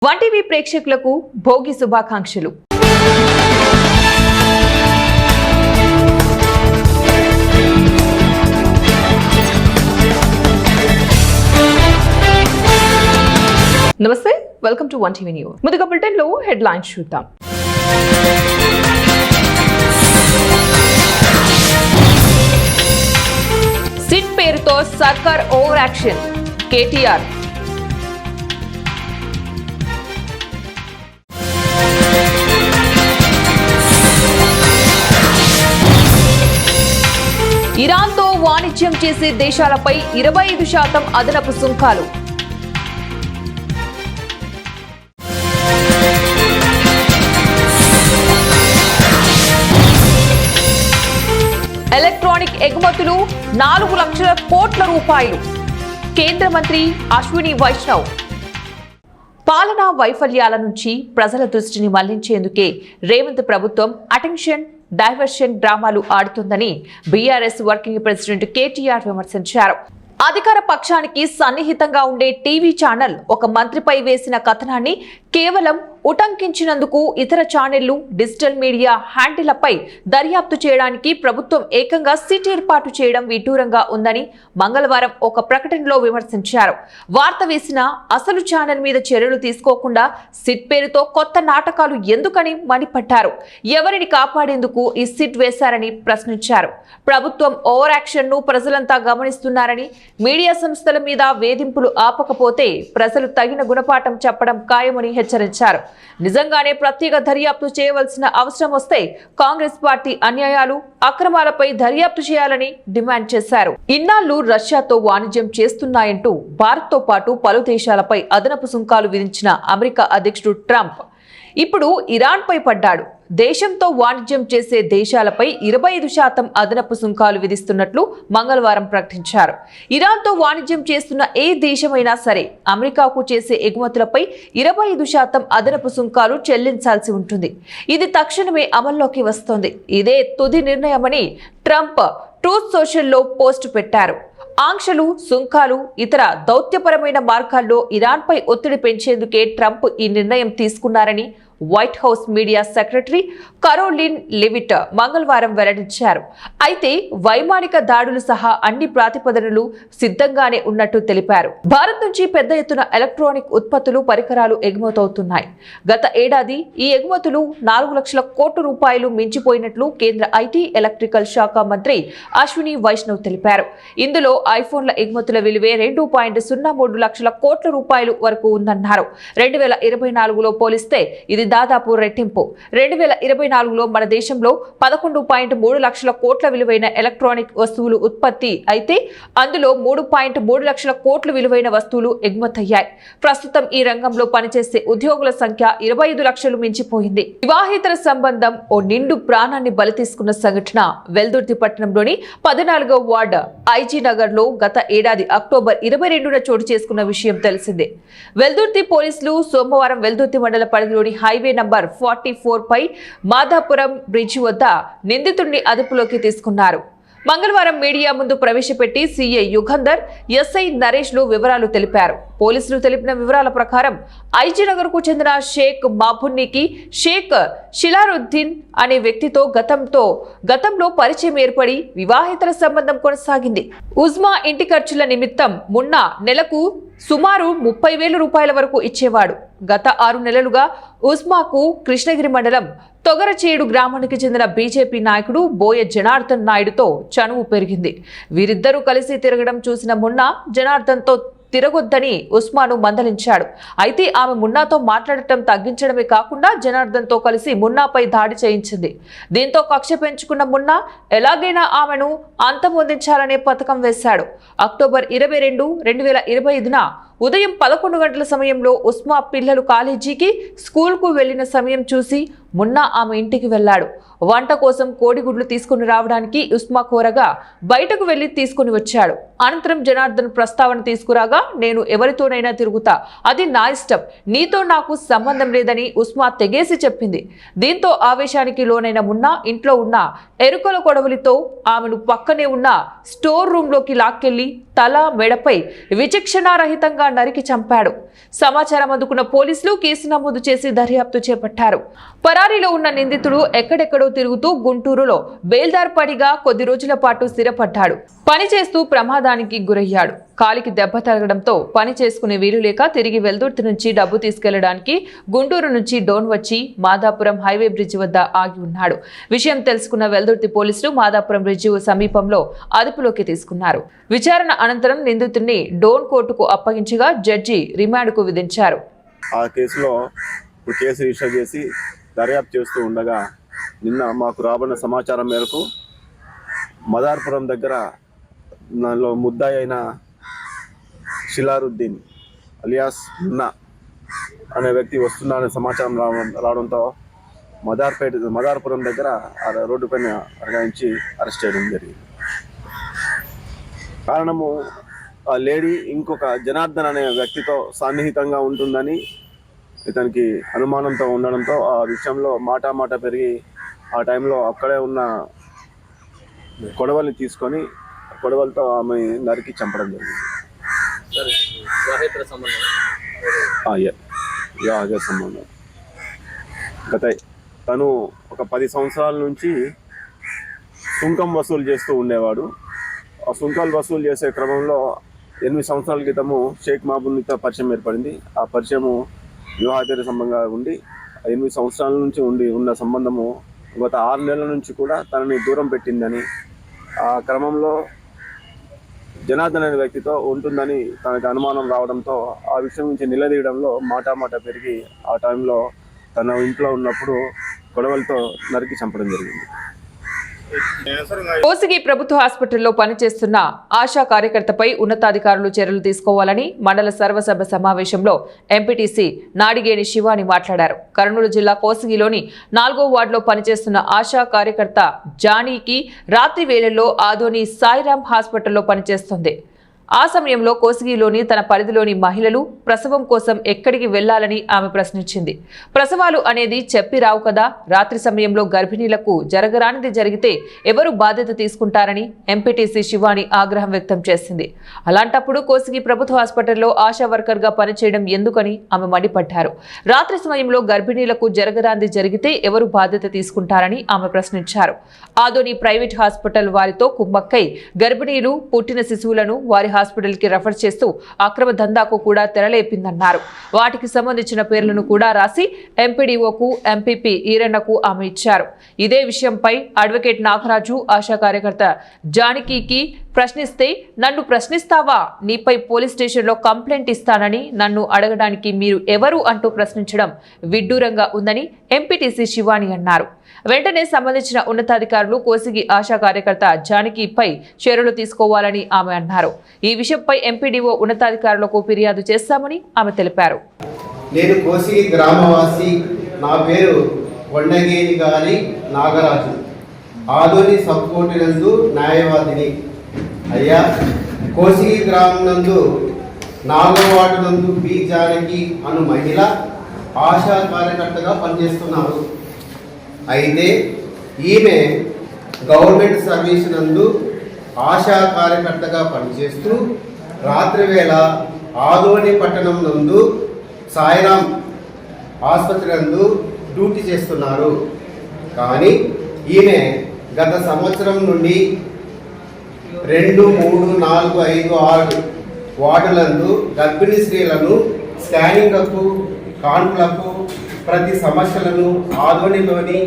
One TV ప్రేక్షకులకు భోగి శుభాకాంక్షలు. నమస్తే, welcome to one TV news. ముందుగా బులెటిన్ లో హెడ్లైన్స్ చూద్దాం. సిట్ పేరుతో సర్కార్ ఓవర్ యాక్షన్, కేటీఆర్. ఇరాన్తో వాణిజ్యం చేసే దేశాలపై 25% అదనపు సుంకాలు. ఎలక్ట్రానిక్ ఎగుమతులు 4 లక్షల కోట్ల రూపాయలు. కేంద్ర మంత్రి అశ్విని వైష్ణవ్. పాలనా వైఫల్యాల నుంచి ప్రజల దృష్టిని మళ్లించేందుకే రేవంత్ ప్రభుత్వం అటెన్షన్ డైవర్షన్ డ్రామాలు ఆడుతుందని బీఆర్ఎస్ వర్కింగ్ ప్రెసిడెంట్ కేటీఆర్ విమర్శించారు. అధికార పక్షానికి సన్నిహితంగా ఉండే టీవీ ఛానల్ ఒక మంత్రిపై వేసిన కథనాన్ని కేవలం ఉటంకించినందుకు ఇతర ఛానళ్లు డిజిటల్ మీడియా హ్యాండిళ్లపై దర్యాప్తు చేయడానికి ప్రభుత్వం ఏకంగా సిట్ ఏర్పాటు చేయడం విడ్డూరంగా ఉందని మంగళవారం ఒక ప్రకటనలో విమర్శించారు. వార్త వేసిన అసలు ఛానల్ మీద చర్యలు తీసుకోకుండా సిట్ పేరుతో కొత్త నాటకాలు ఎందుకని మండిపడ్డారు. ఎవరిని కాపాడేందుకు ఈ సిట్ వేశారని ప్రశ్నించారు. ప్రభుత్వం ఓవర్ యాక్షన్ ను ప్రజలంతా గమనిస్తున్నారని, మీడియా సంస్థల మీద వేధింపులు ఆపకపోతే ప్రజలు తగిన గుణపాఠం చెప్పడం ఖాయమని హెచ్చరించారు. నిజంగానే ప్రత్యేక దర్యాప్తు చేయవలసిన అవసరం వస్తే కాంగ్రెస్ పార్టీ అన్యాయాలు, అక్రమాలపై దర్యాప్తు చేయాలని డిమాండ్ చేశారు. ఇన్నాళ్లు రష్యాతో వాణిజ్యం చేస్తున్నాయంటూ భారత్తో పాటు పలు దేశాలపై అదనపు సుంకాలు విధించిన అమెరికా అధ్యక్షుడు ట్రంప్ ఇప్పుడు ఇరాన్ పై పడ్డాడు. దేశంతో వాణిజ్యం చేసే దేశాలపై 25% అదనపు సుంకాలు విధిస్తున్నట్లు మంగళవారం ప్రకటించారు. ఇరాన్తో వాణిజ్యం చేస్తున్న ఏ దేశమైనా సరే అమెరికాకు చేసే ఎగుమతులపై 25% అదనపు సుంకాలు చెల్లించాల్సి ఉంటుంది. ఇది తక్షణమే అమల్లోకి వస్తోంది. ఇదే తుది నిర్ణయమని ట్రంప్ ట్రూత్ సోషల్లో పోస్ట్ పెట్టారు. ఆంక్షలు, సుంకాలు, ఇతర దౌత్యపరమైన మార్గాల్లో ఇరాన్పై ఒత్తిడి పెంచేందుకే ట్రంప్ ఈ నిర్ణయం తీసుకున్నారని white house media secretary Karoline లెవిట్ మంగళవారం వెల్లడించారు. అయితే వైమానిక దాడులు సహా అన్ని ప్రాతిపదనలు సిద్ధంగానే ఉన్నట్టు తెలిపారు. భారత్ నుంచి పెద్ద ఎత్తున ఎలక్ట్రానిక్ ఉత్పత్తులు, పరికరాలు ఎగుమతవుతున్నాయి. గత ఏడాది ఈ ఎగుమతులు 4 లక్షల కోట్ల రూపాయలు మించిపోయినట్లు కేంద్ర ఐటీ, ఎలక్ట్రికల్ శాఖ మంత్రి అశ్విని వైష్ణవ్ తెలిపారు. ఇందులో ఐఫోన్ల ఎగుమతుల విలువే 2.03 లక్షల కోట్ల రూపాయలు వరకు ఉందన్నారు. 2024లో పోలిస్తే ఇది దాదాపు రెట్టింపు. 2024లో మన దేశంలో 11.3 లక్షల కోట్ల విలువైన ఎలక్ట్రానిక్ వస్తువులు ఉత్పత్తి అయితే అందులో 3.3 లక్షల కోట్ల విలువైన వస్తువులు ఎగుమతయ్యాయి. ప్రస్తుతం ఈ రంగంలో పనిచేసే ఉద్యోగుల సంఖ్య 25 లక్షలు మించిపోయింది. వివాహేతర సంబంధం ఓ నిండు ప్రాణాన్ని బలి తీసుకున్న సంఘటన వెల్దుర్తి పట్టణంలోని 14వ వార్డు ఐజీ నగర్ లో గత ఏడాది అక్టోబర్ 22న చోటు చేసుకున్న విషయం తెలిసిందే. వెల్దుర్తి పోలీసులు సోమవారం వెల్దుర్తి మండల పరిధిలోని హైవే నంబర్ 44 పై మాధాపురం బ్రిడ్జి వద్ద నిందితుడిని అదుపులోకి తీసుకున్నారు. మంగళవారం మీడియా ముందు ప్రవేశపెట్టి సీఐ యుగంధర్, ఎస్ఐ నరేష్ లు వివరాలు తెలిపారు. పోలీసులు తెలిపిన వివరాల ప్రకారం ఐజీ నగర్ కు చెందిన షేక్ మాబున్నీకి షేక్ షిలారుద్దీన్ అనే వ్యక్తితో గతంలో పరిచయం ఏర్పడి వివాహేతర సంబంధం కొనసాగింది. ఉజ్మా ఇంటి ఖర్చుల నిమిత్తం మున్నా నెలకు సుమారు 30,000 రూపాయల వరకు ఇచ్చేవాడు. గత 6 నెలలుగా ఉస్మాకు కృష్ణగిరి మండలం తొగరచేడు గ్రామానికి చెందిన బీజేపీ నాయకుడు బోయ జనార్దన్ నాయుడుతో చనువు పెరిగింది. వీరిద్దరూ కలిసి తిరగడం చూసిన మున్నా జనార్దన్తో తిరగొద్దని ఉస్మాను మందలించాడు. అయితే ఆమె మున్నాతో మాట్లాడటం తగ్గించడమే కాకుండా జనార్దన్తో కలిసి మున్నాపై దాడి చేయించింది. దీంతో కక్ష పెంచుకున్న మున్నా ఎలాగైనా ఆమెను అంతమొందించాలనే పథకం వేశాడు. అక్టోబర్ 22, 2025న ఉదయం 11 గంటల సమయంలో ఉస్మా పిల్లలు కాలేజీకి, స్కూల్కు వెళ్లిన సమయం చూసి మున్నా ఆమె ఇంటికి వెళ్లాడు. వంట కోసం కోడిగుడ్లు తీసుకుని రావడానికి ఉస్మా కోరగా బయటకు వెళ్లి తీసుకుని వచ్చాడు. అనంతరం జనార్దన్ ప్రస్తావన తీసుకురాగా, నేను ఎవరితోనైనా తిరుగుతా, అది నా ఇష్టం, నీతో నాకు సంబంధం లేదని ఉస్మా తెగేసి చెప్పింది. దీంతో ఆవేశానికి లోనైన మున్నా ఇంట్లో ఉన్న ఎరుకల కొడవలితో ఆమెను పక్కనే ఉన్న స్టోర్ రూమ్ లోకి లాక్కెళ్లి తల మెడపై విచక్షణారహితంగా నరికి చంపాడు. సమాచారం అందుకున్న పోలీసులు కేసు నమోదు చేసి దర్యాప్తు చేపట్టారు. పరారీలో ఉన్న నిందితుడు ఎక్కడెక్కడో తిరుగుతూ గుంటూరులో బేల్దార్ పడిగా కొద్ది రోజుల పాటు స్థిరపడ్డాడు. పని చేస్తూ ప్రమాదానికి గురయ్యాడు. కాలికి దెబ్బ తగలడంతో పని చేసుకునే వీలు లేక తిరిగి వెల్దుర్తి నుంచి డబ్బు తీసుకెళ్లడానికి గుంటూరు నుంచి డోన్ వచ్చి మాదాపురం హైవే బ్రిడ్జి వద్ద ఆగి ఉన్నాడు. విషయం తెలుసుకున్న వెల్దుర్తి పోలీసులు మాదాపురం బ్రిడ్జి సమీపంలో అదుపులోకి తీసుకున్నారు. విచారణ అనంతరం నిందితుడిని డోన్ కోర్టుకు అప్పగించగా జడ్జి రిమాండ్కు విధించారు. ఆ కేసులో కేసు రిజిస్టర్ చేసి దర్యాప్తు చేస్తూ ఉండగా నిన్న మాకు రాబడిన సమాచారం మేరకు మదార్పురం దగ్గర దానిలో ముద్దాయి అయిన షిలారుద్దీన్ అలియాస్ మున్నా అనే వ్యక్తి వస్తున్నారనే సమాచారం రావడంతో మదార్పురం దగ్గర రోడ్డు పైన అరగాయించి అరెస్ట్ చేయడం జరిగింది. కారణము ఆ లేడీ ఇంకొక జనార్దన్ అనే వ్యక్తితో సన్నిహితంగా ఉంటుందని ఇతనికి అనుమానంతో ఉండడంతో ఆ విషయంలో మాట పెరిగి ఆ టైంలో అక్కడే ఉన్న కొడవలిని తీసుకొని కొడవలతో ఆమె నరికి చంపడం జరిగింది. వివాహ సంబంధం తను ఒక 10 సంవత్సరాల నుంచి సుంకం వసూలు చేస్తూ ఉండేవాడు. ఆ సుంకాలు వసూలు చేసే క్రమంలో 8 సంవత్సరాల క్రితము షేక్ మహబూబ్తో పరిచయం ఏర్పడింది. ఆ పరిచయము వివాహేతర సంబంధంగా ఉండి 8 సంవత్సరాల నుంచి ఉన్న సంబంధము గత 6 నెలల నుంచి కూడా తనని దూరం పెట్టిందని, ఆ క్రమంలో జనార్దన్ అనే వ్యక్తితో ఉంటుందని తనకు అనుమానం రావడంతో ఆ విషయం నుంచి నిలదీయడంలో మాట పెరిగి ఆ టైంలో తన ఇంట్లో ఉన్నప్పుడు గొడవలతో నరికి చంపడం జరిగింది. కోసిగి ప్రభుత్వ హాస్పిటల్లో పనిచేస్తున్న ఆశా కార్యకర్తపై ఉన్నతాధికారులు చర్యలు తీసుకోవాలని మండల సర్వసభ సమావేశంలో ఎంపీటీసీ నాడిగేని శివాని మాట్లాడారు. కర్నూలు జిల్లా కోసిగిలోని 4వ వార్డులో పనిచేస్తున్న ఆశా కార్యకర్త జానీకి రాత్రి వేళల్లో ఆదోని సాయిరాం హాస్పిటల్లో పనిచేస్తుంది. ఆ సమయంలో కోసిగిలోని తన పరిధిలోని మహిళలు ప్రసవం కోసం ఎక్కడికి వెళ్లాలని ఆమె ప్రశ్నించింది. ప్రసవాలు అనేది చెప్పి రావు కదా, రాత్రి సమయంలో గర్భిణీలకు జరగరానిది జరిగితే ఎవరు బాధ్యత తీసుకుంటారని ఎంపీటీసీ శివాని ఆగ్రహం వ్యక్తం చేసింది. అలాంటప్పుడు కోసిగి ప్రభుత్వ హాస్పిటల్లో ఆశా వర్కర్ గా పనిచేయడం ఎందుకని ఆమె మండిపడ్డారు. రాత్రి సమయంలో గర్భిణీలకు జరగరానిది జరిగితే ఎవరు బాధ్యత తీసుకుంటారని ఆమె ప్రశ్నించారు. ఆదోని ప్రైవేట్ హాస్పిటల్ వారితో కుమ్మక్కై గర్భిణీలు పుట్టిన శిశువులను వారి హాస్పిటల్ కి రెఫర్ చేస్తూ అక్రమ దందాకు కూడా తెరలేపిందన్నారు. వాటికి సంబంధించిన పేర్లను కూడా రాసి ఎంపీడీఓకు ఎంపీపీ ఈరన్నకు ఆమె ఇచ్చారు. ఇదే విషయంపై అడ్వకేట్ నాగరాజు ఆశా కార్యకర్త జానకి ప్రశ్నిస్తే, నన్ను ప్రశ్నిస్తావా, నీపై పోలీస్ స్టేషన్లో కంప్లైంట్ ఇస్తానని నన్ను అడగడానికి మీరు ఎవరు అంటూ ప్రశ్నించడం విడ్డూరంగా ఉందని ఎంపీటీసీ శివాని అన్నారు. వెంటనే సంబంధించిన ఉన్నతాధికారులు కోసిగి ఆశా కార్యకర్త జానకిపై చర్యలు తీసుకోవాలని ఆమె అన్నారు. ఈ విషయంపై ఎంపీడీఓ ఉన్నతాధికారులకు ఫిర్యాదు చేస్తామని ఆమె తెలిపారు. నేను కోసిగి గ్రామవాసి, నా పేరు వండగేని గారి నాగరాజు, ఆదోని సబ్ కోర్టు నందు న్యాయవాదిని. అయ్యా, కోసిగి గ్రామం నందు 4వ వార్డు నందు బి జానకి అను మహిళ ఆశా కార్యకర్తగా పనిచేస్తున్నారు. అయితే ఈమె గవర్నమెంట్ సర్వీస్ నందు ఆశా కార్యకర్తగా పనిచేస్తూ రాత్రి వేళ ఆదోని పట్టణం నందు సాయిరాం ఆసుపత్రి నందు డ్యూటీ చేస్తున్నారు. కానీ ఈమె గత సంవత్సరం నుండి 2, 3, 4, 5, 6 వార్డులందు గర్భిణీ స్త్రీలను స్కానింగ్లకు, కాన్పులకు, ప్రతి సమస్యలను ఆదోనిలోని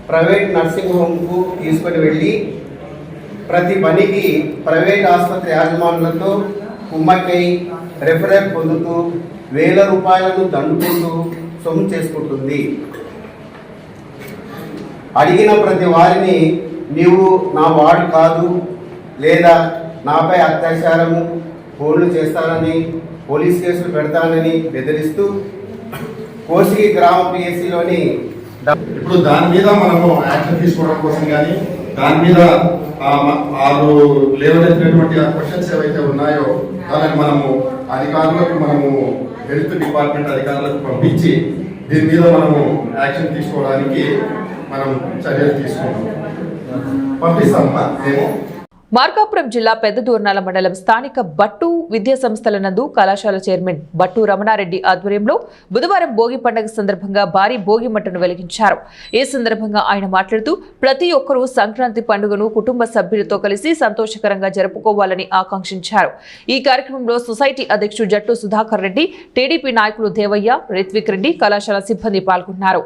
ప్రైవేట్ నర్సింగ్ హోమ్కు తీసుకొని వెళ్ళి ప్రతి పనికి ప్రైవేట్ ఆసుపత్రి యాజమానులతో కుమ్మక్కై రెఫరల్ పొందుతూ వేల రూపాయలను దండుకుంటూ సొమ్ము చేసుకుంటుంది. అడిగిన ప్రతి వారిని నీవు నా వాడు కాదు, లేదా నాపై అత్యాచారము, ఫోన్లు చేస్తానని, పోలీస్ కేసులు పెడతానని బెదిరిస్తూ కోసిగి గ్రామ పిఎస్సిలోని ఇప్పుడు దాని మీద మనము యాక్షన్ తీసుకోవడం కోసం కానీ దాని మీద వాళ్ళు లేవనెత్తినటువంటి క్వశ్చన్స్ ఏవైతే ఉన్నాయో దానికి మనము అధికారులకు, మనము హెల్త్ డిపార్ట్మెంట్ అధికారులకు పంపించి దీని మీద మనము యాక్షన్ తీసుకోవడానికి మనం చర్యలు తీసుకుంటాం, పంపిస్తామమ్మా. మేము మార్కాపురం జిల్లా పెద్దదూర్నాల మండలం స్థానిక బట్టు విద్యా సంస్థల నందు కళాశాల చైర్మన్ బట్టు రమణారెడ్డి ఆధ్వర్యంలో బుధవారం భోగి పండుగ సందర్భంగా భారీ భోగి మంటను వెలిగించారు. ఈ సందర్భంగా ఆయన మాట్లాడుతూ ప్రతి ఒక్కరూ సంక్రాంతి పండుగను కుటుంబ సభ్యులతో కలిసి సంతోషకరంగా జరుపుకోవాలని ఆకాంక్షించారు. ఈ కార్యక్రమంలో సొసైటీ అధ్యక్షుడు జట్టు సుధాకర్ రెడ్డి, టీడీపీ నాయకులు దేవయ్య, రిత్విక్ రెడ్డి, కళాశాల సిబ్బంది పాల్గొన్నారు.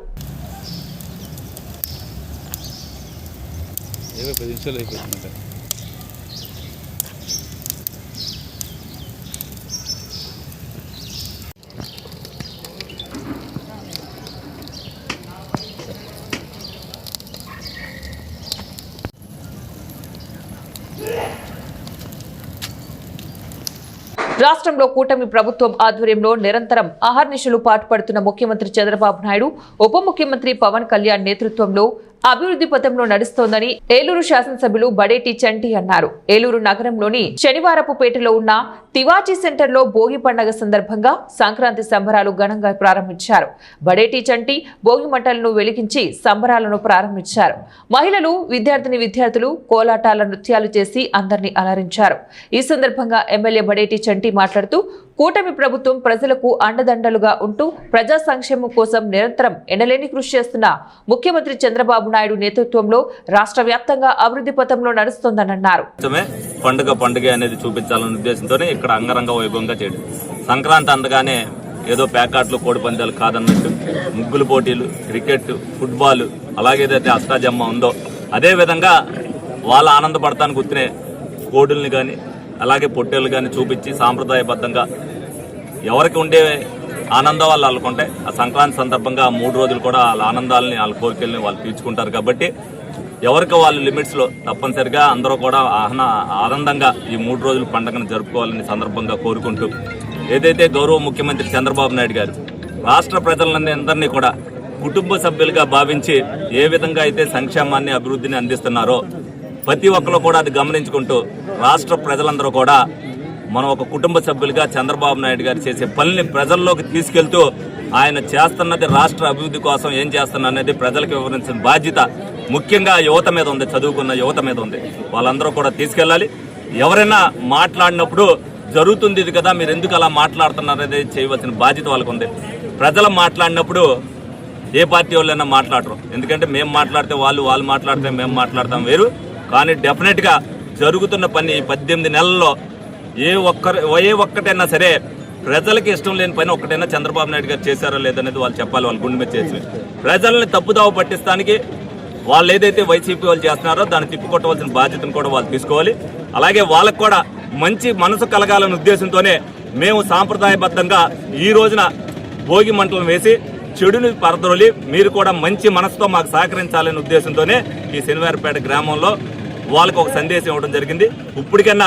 రాష్ట్రంలో కూటమి ప్రభుత్వం ఆధ్వర్యంలో నిరంతరం అహర్నిశలు పాటుపడుతున్న ముఖ్యమంత్రి చంద్రబాబు నాయుడు, ఉప ముఖ్యమంత్రి పవన్ కళ్యాణ్ నేతృత్వంలో అభివృద్ధి పథంలో నడుస్తోందని ఏలూరు శాసనసభ్యులు బడేటి చంటి అన్నారు. ఏలూరు నగరంలోని శనివారపుపేటలో ఉన్న తివాచీ సెంటర్లో భోగి పండుగ సందర్భంగా సంక్రాంతి సంబరాలు ఘనంగా ప్రారంభించారు. బడేటి చంటి భోగి మంటలను వెలిగించి సంబరాలను ప్రారంభించారు. మహిళలు, విద్యార్థులు కోలాటాల నృత్యాలు చేసి అందరినీ అలరించారు. ఈ సందర్భంగా ఎమ్మెల్యే బడేటి చంటి మాట్లాడుతూ కూటమి ప్రభుత్వం ప్రజలకు అండదండలుగా ఉంటూ ప్రజా సంక్షేమం కోసం నిరంతరం ఎనలేని కృషి చేస్తున్న ముఖ్యమంత్రి చంద్రబాబు నాయుడు నేతృత్వంలో రాష్ట్ర వ్యాప్తంగా అభివృద్ధి పథంలో నడుస్తోందన్నారు. పండుగ అనేది చూపించాలనే ఉద్దేశంతోనే ఇక్కడ అంగరంగ వైభవంగా చేయడం. సంక్రాంతి అనగానే ఏదో ప్యాకాట్లు, కోడి పందాలు కాదన్నట్టు ముగ్గులు పోటీలు, క్రికెట్, ఫుట్బాల్, అలాగే ఏదైతే అష్టాజమ్మ ఉందో అదే విధంగా వాళ్ళ ఆనందపడతానికి గుర్తునే కోడుల్ని కానీ అలాగే పొట్టేళ్ళు కానీ చూపించి సాంప్రదాయబద్ధంగా ఎవరికి ఉండే ఆనందం వాళ్ళకు ఉంటాయి. ఆ సంక్రాంతి సందర్భంగా 3 రోజులు కూడా వాళ్ళ ఆనందాలని, వాళ్ళ కోరికల్ని వాళ్ళు తీర్చుకుంటారు. కాబట్టి ఎవరికి వాళ్ళు లిమిట్స్లో తప్పనిసరిగా అందరూ కూడా ఆనందంగా ఈ 3 రోజుల పండుగను జరుపుకోవాలని సందర్భంగా కోరుకుంటూ, ఏదైతే గౌరవ ముఖ్యమంత్రి చంద్రబాబు నాయుడు గారు రాష్ట్ర ప్రజలందరినీ కూడా కుటుంబ సభ్యులుగా భావించి ఏ విధంగా అయితే సంక్షేమాన్ని, అభివృద్ధిని అందిస్తున్నారో ప్రతి ఒక్కరు కూడా అది గమనించుకుంటూ రాష్ట్ర ప్రజలందరూ కూడా మనం ఒక కుటుంబ సభ్యులుగా చంద్రబాబు నాయుడు గారు చేసే పనిని ప్రజల్లోకి తీసుకెళ్తూ ఆయన చేస్తున్నది రాష్ట్ర అభివృద్ధి కోసం ఏం చేస్తున్నా అనేది ప్రజలకు వివరించిన బాధ్యత ముఖ్యంగా యువత మీద ఉంది, చదువుకున్న యువత మీద ఉంది. వాళ్ళందరూ కూడా తీసుకెళ్ళాలి. ఎవరైనా మాట్లాడినప్పుడు జరుగుతుంది ఇది కదా, మీరు ఎందుకు అలా మాట్లాడుతున్నారనేది చేయవలసిన బాధ్యత వాళ్ళకు ఉంది. ప్రజలు మాట్లాడినప్పుడు ఏ పార్టీ వాళ్ళైనా మాట్లాడరు. ఎందుకంటే మేము మాట్లాడితే వాళ్ళు మాట్లాడితే మేము మాట్లాడతాం వేరు. కానీ డెఫినెట్గా జరుగుతున్న పని 18 నెలల్లో ఏ ఒక్కటైనా సరే ప్రజలకి ఇష్టం లేని పని ఒక్కటైనా చంద్రబాబు నాయుడు గారు చేశారో లేదనేది వాళ్ళు చెప్పాలి. వాళ్ళు గుండె మీద చేసి ప్రజల్ని తప్పుదావ పట్టిస్తానికి వాళ్ళు ఏదైతే వైసీపీ వాళ్ళు చేస్తున్నారో దాన్ని తిప్పుకొట్టవలసిన బాధ్యతను కూడా వాళ్ళు తీసుకోవాలి. అలాగే వాళ్ళకు కూడా మంచి మనసు కలగాలనే ఉద్దేశంతోనే మేము సాంప్రదాయబద్ధంగా ఈ రోజున భోగి మంటలను వేసి చెడుని పరద్రోలి మీరు కూడా మంచి మనసుతో మాకు సహకరించాలనే ఉద్దేశంతోనే ఈ శనివారపేట గ్రామంలో వాళ్ళకు ఒక సందేశం ఇవ్వడం జరిగింది. ఇప్పటికన్నా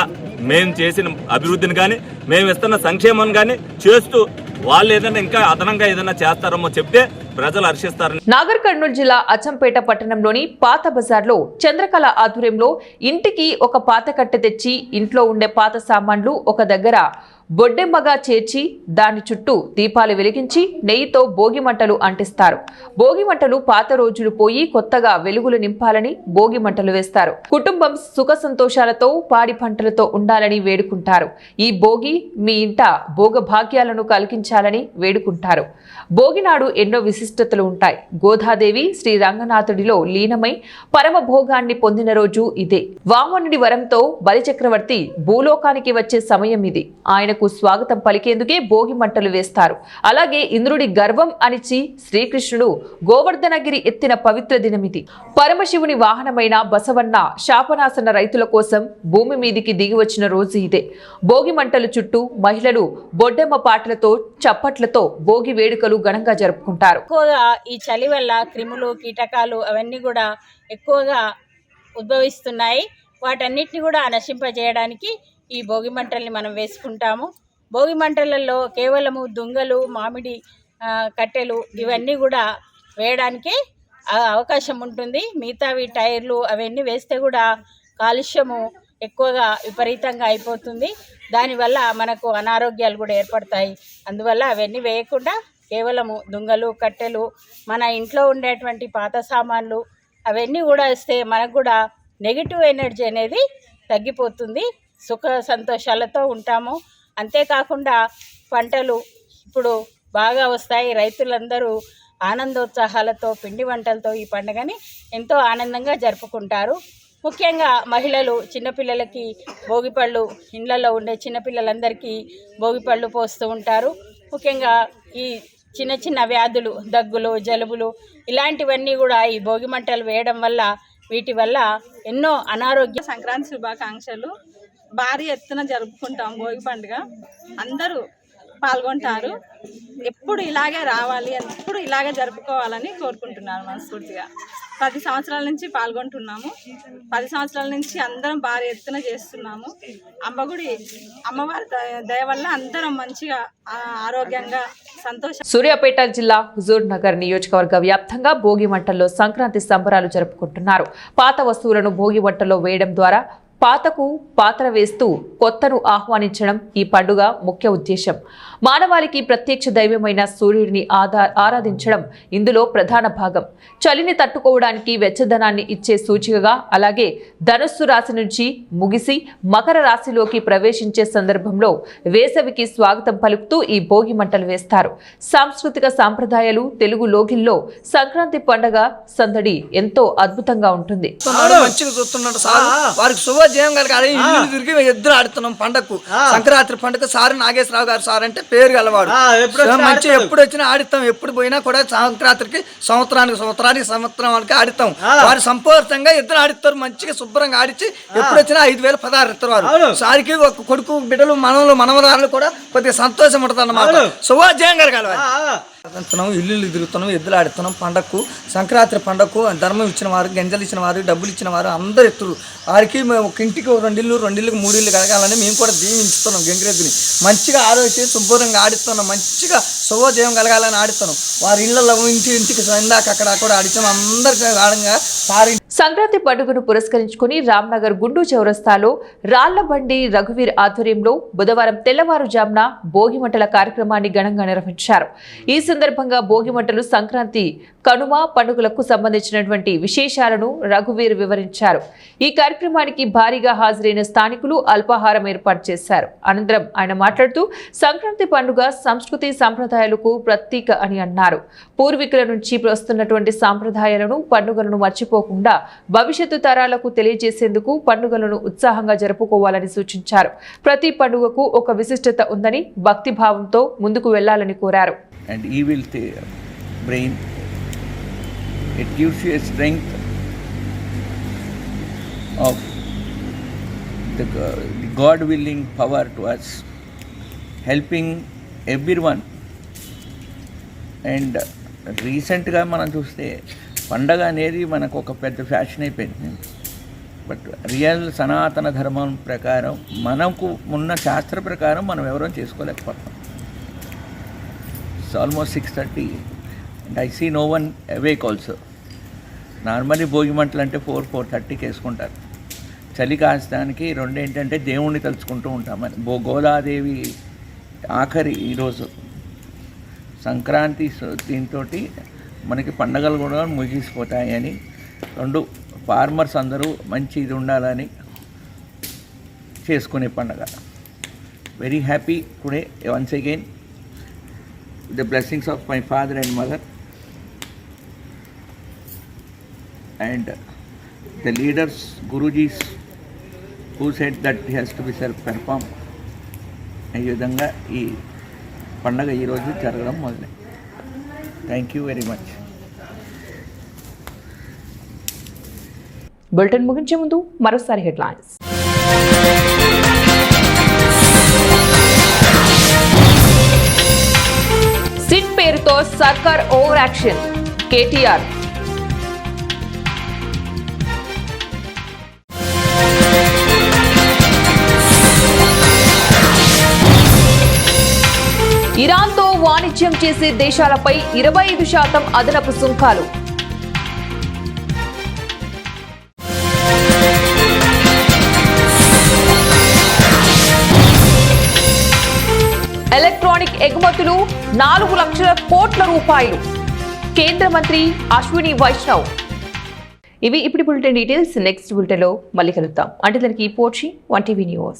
మేము చేసిన అభివృద్ధిని కానీ, మేము ఇస్తున్న సంక్షేమం కానీ చేస్తూ వాళ్ళు ఏదైనా ఇంకా అదనంగా ఏదైనా చేస్తారేమో చెప్తే ప్రజలు హర్షిస్తారని. నాగర్ కర్నూలు జిల్లా అచ్చంపేట పట్టణంలోని పాత బజార్లో చంద్రకళ ఆధ్వర్యంలో ఇంటికి ఒక పాత కట్టె తెచ్చి ఇంట్లో ఉండే పాత సామాన్లు ఒక దగ్గర బొడ్డెమ్మగా చేర్చి దాని చుట్టూ దీపాలు వెలిగించి నెయ్యితో భోగి మంటలు అంటిస్తారు. భోగి మంటలు పాత రోజులు పోయి కొత్తగా వెలుగులు నింపాలని భోగి మంటలు వేస్తారు. కుటుంబం సుఖ సంతోషాలతో, పాడి పంటలతో ఉండాలని వేడుకుంటారు. ఈ భోగి మీ ఇంట భోగ భాగ్యాలను కలిగించాలని వేడుకుంటారు. భోగి నాడు ఎన్నో విశిష్టతలు ఉంటాయి. గోదాదేవి శ్రీ రంగనాథుడిలో లీనమై పరమ భోగాన్ని పొందిన రోజు ఇదే. వామనుడి వరంతో బలిచక్రవర్తి భూలోకానికి వచ్చే సమయం ఇది. ఆయన స్వాగతం పలికేందుకే భోగి మంటలు వేస్తారు. అలాగే ఇంద్రుడి గర్వం అణిచి శ్రీకృష్ణుడు గోవర్ధనగిరి ఎత్తిన పవిత్ర దినమిది. పరమశివుని వాహనమైన బసవన్న శాపనాసన రైతుల కోసం భూమి మీదికి దిగి వచ్చిన రోజు ఇదే. భోగి మంటలు చుట్టూ మహిళలు బొడ్డెమ్మ పాటలతో, చప్పట్లతో భోగి వేడుకలు ఘనంగా జరుపుకుంటారు. ఎక్కువగా ఈ చలి వల్ల క్రిములు, కీటకాలు అవన్నీ కూడా ఎక్కువగా ఉద్భవిస్తున్నాయి. వాటన్నిటిని కూడా నశింపజేయడానికి ఈ భోగి మంటల్ని మనం వేసుకుంటాము. భోగి మంటలలో కేవలము దుంగలు, మామిడి కట్టెలు ఇవన్నీ కూడా వేయడానికే అవకాశం ఉంటుంది. మిగతావి టైర్లు అవన్నీ వేస్తే కూడా కాలుష్యము ఎక్కువగా విపరీతంగా అయిపోతుంది. దానివల్ల మనకు అనారోగ్యాలు కూడా ఏర్పడతాయి. అందువల్ల అవన్నీ వేయకుండా కేవలము దుంగలు, కట్టెలు, మన ఇంట్లో ఉండేటువంటి పాత సామాన్లు అవన్నీ కూడా వేస్తే మనకు కూడా నెగిటివ్ ఎనర్జీ అనేది తగ్గిపోతుంది, సుఖ సంతోషాలతో ఉంటాము. అంతేకాకుండా పంటలు ఇప్పుడు బాగా వస్తాయి. రైతులందరూ ఆనందోత్సాహాలతో పిండి వంటలతో ఈ పండుగని ఎంతో ఆనందంగా జరుపుకుంటారు. ముఖ్యంగా మహిళలు చిన్నపిల్లలకి భోగిపళ్ళు, ఇళ్లలో ఉండే చిన్నపిల్లలందరికీ భోగిపళ్ళు పోస్తూ ఉంటారు. ముఖ్యంగా ఈ చిన్న చిన్న వ్యాధులు, దగ్గులు, జలుబులు ఇలాంటివన్నీ కూడా ఈ భోగి మంటలు వేయడం వల్ల, వీటి వల్ల ఎన్నో అనారోగ్య. సంక్రాంతి శుభాకాంక్షలు. భారీ ఎత్తున జరుపుకుంటాం భోగి పండుగ. అందరూ పాల్గొంటారు. ఎప్పుడు ఇలాగే రావాలి, ఎప్పుడు ఇలాగే జరుపుకోవాలని కోరుకుంటున్నాను మనస్ఫూర్తిగా. 10 సంవత్సరాల నుంచి పాల్గొంటున్నాము. 10 సంవత్సరాల నుంచి అందరం భారీ ఎత్తున చేస్తున్నాము. అమ్మవారి దయ వల్ల అందరం మంచిగా ఆరోగ్యంగా సంతోషం. సూర్యాపేట జిల్లా హుజూర్ నగర్ నియోజకవర్గ వ్యాప్తంగా భోగి మంటల్లో సంక్రాంతి సంబరాలు జరుపుకుంటున్నారు. పాత వస్తువులను భోగి మంటల్లో వేయడం ద్వారా పాతకు పాత్ర వేస్తూ కొత్తను ఆహ్వానించడం ఈ పండుగ ముఖ్య ఉద్దేశం. మానవాళికి ప్రత్యక్ష దైవమైన సూర్యుడిని ఆరాధించడం ఇందులో ప్రధాన భాగం. చలిని తట్టుకోవడానికి వెచ్చదనాన్ని ఇచ్చే సూచికగా, అలాగే ధనుస్సు రాశి నుంచి ముగిసి మకర రాశిలోకి ప్రవేశించే సందర్భంలో వేసవికి స్వాగతం పలుకుతూ ఈ భోగి మంటలు వేస్తారు. సాంస్కృతిక సాంప్రదాయాలు తెలుగు లోగిల్లో సంక్రాంతి పండుగ సందడి ఎంతో అద్భుతంగా ఉంటుంది. జయం కలగాలి. ఇల్లు తిరిగి ఎద్దులు ఆడుతున్నాం పండగకు. సంక్రాంతి పండుగ సార్ నాగేశ్వరరావు గారు సార్ అంటే పేరు గలవాడు. మంచి ఎప్పుడు వచ్చినా ఆడుతాం, ఎప్పుడు పోయినా కూడా సంక్రాంతికి సంవత్సరానికి ఆడుతాం. వారు సంపూర్ణంగా ఎద్దులు ఆడుతారు. మంచిగా శుభ్రంగా ఆడిచి ఎప్పుడు వచ్చినా 5,000 16 ఇస్తారు వారు. సారికి ఒక కొడుకు బిడ్డలు మనవరాలు కూడా కొద్దిగా సంతోషం ఉంటుంది అన్నమాట. శుభోజయం కలగాలి. ఇల్లు తిరుగుతున్నాం, ఎద్దులు ఆడుతున్నాం. పండగకు సంక్రాంతి పండగకు ధర్మం ఇచ్చిన వారు, గంజలు ఇచ్చిన వారు, డబ్బులు ఇచ్చిన వారు అందరు ఎత్తురు. వారికి ఒక ఇంటికి 2 ఇళ్ళు 3 ఇళ్ళు కలగాలని మేము కూడా దీవించుతున్నాం. గంగిరెద్దుని మంచిగా ఆలోచి శుభ్రంగా ఆడిస్తున్నాం. మంచిగా శుభోజయం కలగాలని ఆడుతున్నాం. వారి ఇళ్లలో ఇంటికి ఇందాక అక్కడ కూడా ఆడిస్తాం. అందరికి ఆడంగా సంక్రాంతి పండుగను పురస్కరించుకుని రామ్నగర్ గుండు చౌరస్తాలో రాళ్లబండి రఘువీర్ ఆధ్వర్యంలో బుధవారం తెల్లవారుజామున భోగిమంటల కార్యక్రమాన్ని ఘనంగా నిర్వహించారు. ఈ సందర్భంగా భోగిమంటలు సంక్రాంతి, కనుమ పండుగలకు సంబంధించినటువంటి విశేషాలను రఘువీర్ వివరించారు. ఈ కార్యక్రమానికి భారీగా హాజరైన స్థానికులు అల్పాహారం ఏర్పాటు చేశారు. అనంతరం ఆయన మాట్లాడుతూ సంక్రాంతి పండుగ సంస్కృతి సాంప్రదాయాలకు ప్రతీక అని అన్నారు. పూర్వీకుల నుంచి వస్తున్నటువంటి సాంప్రదాయాలను, పండుగలను మర్చిపోకుండా భవిష్యత్తు తరాలకు తెలియజేసేందుకు పండుగలను ఉత్సాహంగా జరుపుకోవాలని సూచించారు. ప్రతి పండుగకు ఒక విశిష్టత ఉందని, భక్తి భావంతో ముందుకు వెళ్లాలని కోరారు. And evil brain, it gives you a strength of the God-willing power to us, helping everyone. And రీసెంట్గా మనం చూస్తే పండగ అనేది మనకు ఒక పెద్ద ఫ్యాషన్ అయిపోయింది. బట్ రియల్ సనాతన ధర్మం ప్రకారం మనకు ఉన్న శాస్త్ర ప్రకారం మనం ఎవరూ చేసుకోలేకపోతాం. It's almost 6:30 and I see no one awake also. Normally Bhogi మంటలు అంటే 4-4:30కి వేసుకుంటారు. చలి కాస్తానికి 2 ఏంటంటే దేవుణ్ణి తలుచుకుంటూ ఉంటామని. గోదాదేవి ఆఖరి ఈరోజు సంక్రాంతి, దీంతో మనకి పండగలు కూడా ముగిసిపోతాయని 2 ఫార్మర్స్ అందరూ మంచి ఇది ఉండాలని చేసుకునే పండగ. Very happy today once again. The blessings of my father and mother and the leaders, Gurujis, who said that he has to be self-perform. ఈ విధంగా ఈ పండగ ఈరోజు జరగడం మొదలై. Thank you very much. Bulletin ముగించే ముందు మరోసారి హెడ్లైన్స్. సిట్ పేరుతో సర్కార్ ఓవర్ యాక్షన్, కేటీఆర్. ఇరాన్తో వాణిజ్యం చేసే దేశాలపై 25% అదనపు సుంకాలు. ఎలక్ట్రానిక్ ఎగుమతులు 4 లక్షల కోట్ల రూపాయలు. కేంద్ర మంత్రి అశ్విని వైష్ణవ్. ఇవి ఇప్పుడు బులెటిన్ డీటెయిల్స్. నెక్స్ట్ బులెటిన్లో మళ్ళీ కలుద్దాం. అంటే దానికి పోర్చి 1 టీవీ న్యూస్.